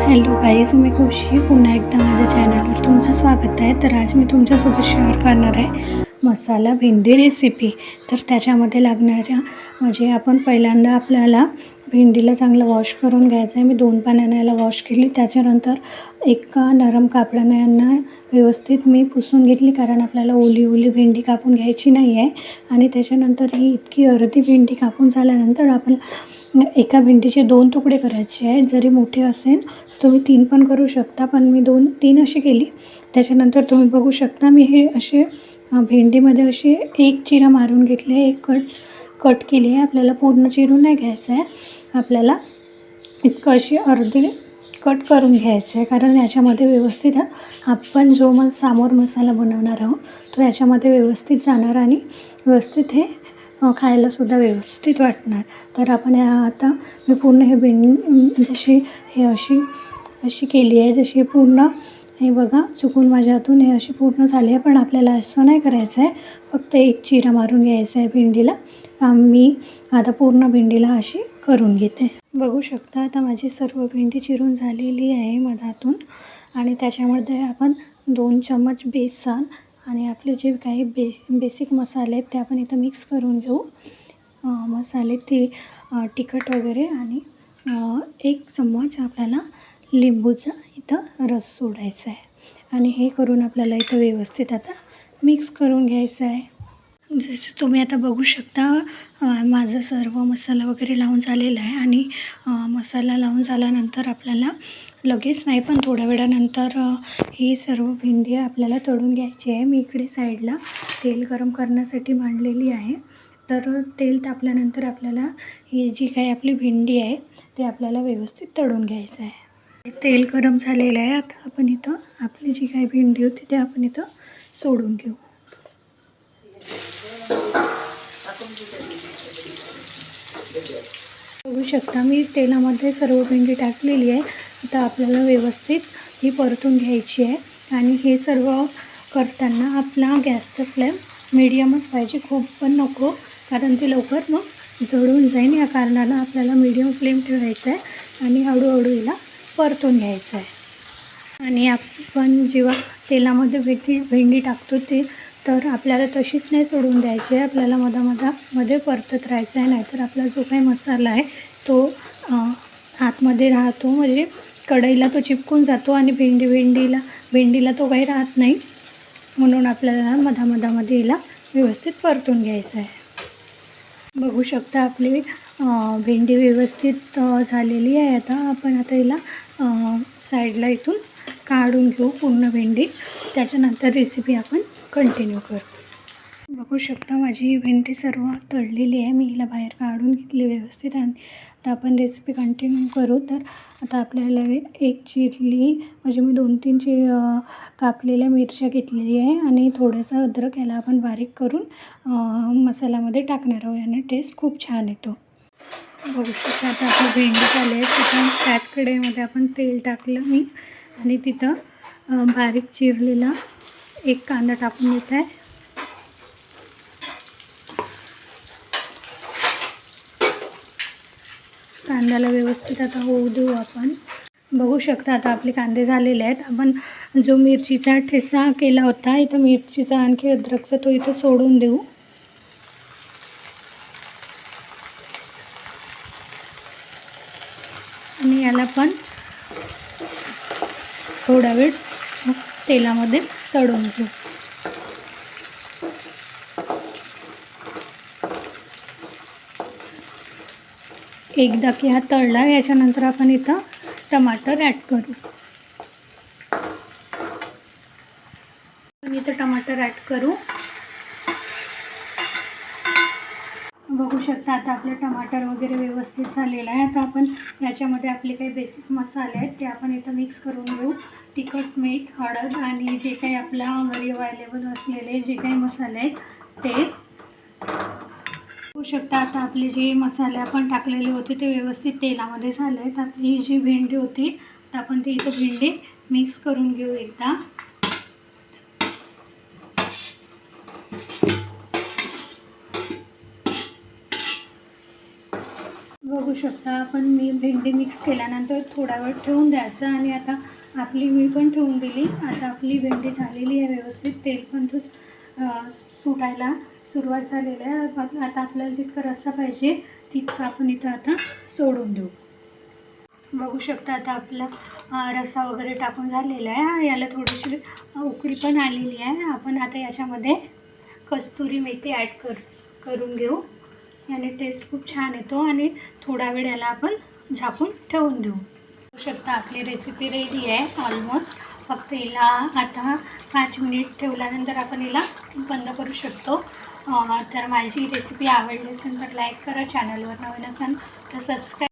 Hello guys, मी खुशी पुन्हा एकदा माझ्या चॅनलवर तुमचं स्वागत आहे. तर आज मी तुमच्यासोबत शेअर करणार आहे मसाला भेंडी रेसिपी. तर त्याच्यामध्ये लागणाऱ्या म्हणजे आपण पहिल्यांदा आपल्याला भेंडीला चांगलं वॉश करून घ्यायचं आहे. मी 2 पाण्याने याला वॉश केली. त्याच्यानंतर एका नरम कापडाने यांना व्यवस्थित मी पुसून घेतली, कारण आपल्याला ओली भेंडी कापून घ्यायची नाही आहे. आणि त्याच्यानंतर ही इतकी अर्धी भेंडी कापून झाल्यानंतर आपण एका भेंडीचे 2 तुकडे करायचे आहेत. जरी मोठे असेल तुम्ही 3 पण करू शकता, पण मी 2-3 अशी केली. त्याच्यानंतर तुम्ही बघू शकता मी हे असे भेंडीमध्ये असे एक चिरा मारून घेतले, एक कट केली आहे. आपल्याला पूर्ण चिरून नाही घ्यायचं आहे, आपल्याला इतकं अशी अर्धी कट करून घ्यायचं आहे, कारण याच्यामध्ये व्यवस्थित आपण जो समोर मसाला बनवणार आहोत तो याच्यामध्ये व्यवस्थित जाणार आणि व्यवस्थित हे खायलासुद्धा व्यवस्थित वाटणार. तर आपण आता मी पूर्ण हे जशी हे अशी केली आहे, जशी पूर्ण हे बघा चुकून माझ्या हातून हे अशी पूर्ण झाली आहे. पण आपल्याला असं नाही करायचं आहे, फक्त एक चिरा मारून घ्यायचा आहे भेंडीला. मी आता पूर्ण भेंडीला अशी करून घेते. बघू शकता आता माझी सर्व भेंडी चिरून झालेली आहे मधातून. आणि त्याच्यामध्ये आपण 2 चम्मच बेसन आणि आपले जे काही बेसिक मसाले आहेत ते आपण इथं मिक्स करून घेऊ. मसाले तिखट वगैरे आणि 1 चम्मच आपल्याला लिंबूचा इथं रस सोडायचा आहे. आणि हे करून आपल्याला इथं व्यवस्थित आता मिक्स करून घ्यायचं आहे. जसं तुम्ही आता बघू शकता माझं सर्व मसाला वगैरे लावून झालेला आहे. आणि मसाला लावून झाल्यानंतर आपल्याला लगेच नाही, पण थोड्या वेळानंतर ही सर्व भेंडी आपल्याला तळून घ्यायची आहे. मी इकडे साईडला तेल गरम करण्यासाठी मांडलेली आहे. तर तेल तापल्यानंतर आपल्याला ही जी काही आपली भेंडी आहे ते आपल्याला व्यवस्थित तळून घ्यायचं आहे. तेल गरम झालेलं आहे. आता आपण इथं आपली जी काही भेंडी होती ते आपण इथं सोडून घेऊ. बघू शकता मी तेलामध्ये सर्व भेंडी टाकलेली आहे. आता आपल्याला व्यवस्थित ही परतून घ्यायची आहे. आणि हे सर्व करताना आपला गॅसचा फ्लेम मीडियमच पाहिजे, खूप पण नको, कारण ते लवकर मग जळून जाईल. या कारणानं आपल्याला मीडियम फ्लेम ठेवायचा आहे आणि हळूहळू हिला परतून घ्यायचं आहे. आणि आपण जेव्हा तेलामध्ये भेंडी टाकतो तर आपल्याला तशीच नाही सोडून द्यायची आहे, आपल्याला मधामध्ये परतत राहायचं आहे. नाहीतर आपला जो काही मसाला आहे तो आतमध्ये राहतो, म्हणजे कढईला तो चिपकून जातो आणि भेंडीला तो काही राहत नाही. म्हणून आपल्याला मधामध्ये हिला व्यवस्थित परतून घ्यायचं आहे. बघू शकता आपली भेंडी व्यवस्थित झालेली आहे. आता हिला साईडला इथून काढून घेऊ पूर्ण भेंडी. त्याच्यानंतर रेसिपी आपण कंटिन्यू करू. बघू शकता माझी ही भेंडी सर्व तळलेली आहे. मी हिला बाहेर काढून घेतली व्यवस्थित. आणि आता आपण रेसिपी कंटिन्यू करू. तर आता आपल्याला एक चिरली म्हणजे मी 2-3 कापलेल्या मिरच्या घेतलेली आहे आणि थोडंसं अद्रक याला आपण बारीक करून मसाल्यामध्ये टाकणार आहोत. याने टेस्ट खूप छान येतो. बघू शकता आता आपली भेंडी झाली आहे. तिथं त्याच कढईमध्ये आपण तेल टाकलं मी आणि तिथं बारीक चिरलेला एक कांदा टाकून घेत आहे. कांद्याला व्यवस्थित आता होऊ देऊ आपण. बघू शकता आता आपले कांदे झालेले आहेत. आपण जो मिरचीचा ठेचा केला होता इथं मिरचीचा आणखी अद्रकचा तो इथं सोडून देऊ. आणि याला पण थोडा वेळ तेलामध्ये तळून घेऊ. एकदा की हा तळला याच्यानंतर आपण इथं टमाटर ॲड करू. इथं टमाटर ॲड करू. बघू शकता आता आपले टमाटर वगैरे व्यवस्थित झालेलं आहे. आता आपण याच्यामध्ये आपले काही बेसिक मसाले आहेत ते आपण इथं मिक्स करून घेऊ. तिखट, मीठ, हळद आणि जे काही आपल्या घरी अवेलेबल असलेले जे काही मसाले आहेत ते. बघू शकता आता आपले जे मसाले आपण टाकलेले होते ते व्यवस्थित तेलामध्ये झाले आहेत. आपली जी भेंडी होती तर आपण ती इथं भेंडी मिक्स करून घेऊ एकदा. बघू बघू शकता आपण मी भेंडी मिक्स केल्यानंतर थोडा वेळ ठेवून द्यायचा आणि आता आपली मी पण ठेवून दिली. आता आपली भेंडी झालेली आहे व्यवस्थित, तेल पण सुटायला सुरुवात झालेली आहे. आता आपल्याला जितका रस्सा पाहिजे तितका आपण इथं आता सोडून देऊ. बघू शकता आता आपला रस्सा वगैरे टाकून झालेला आहे. याला थोडीशी उकळी पण आलेली आहे. आपण आता याच्यामध्ये कस्तुरी मेथी ॲड करून घेऊ. याने टेस्ट खूप छान येतो आणि थोडा वेळ याला आपण झाकून ठेवून देऊ. बघू शकता आपली रेसिपी रेडी आहे ऑलमोस्ट. फक्त हिला आता 5 मिनिट ठेवल्यानंतर आपण हिला बंद करू शकतो. तर माझी रेसिपी आवडली असेल तर लाईक करा, चॅनलवर नवीन असाल तर सबस्क्राईब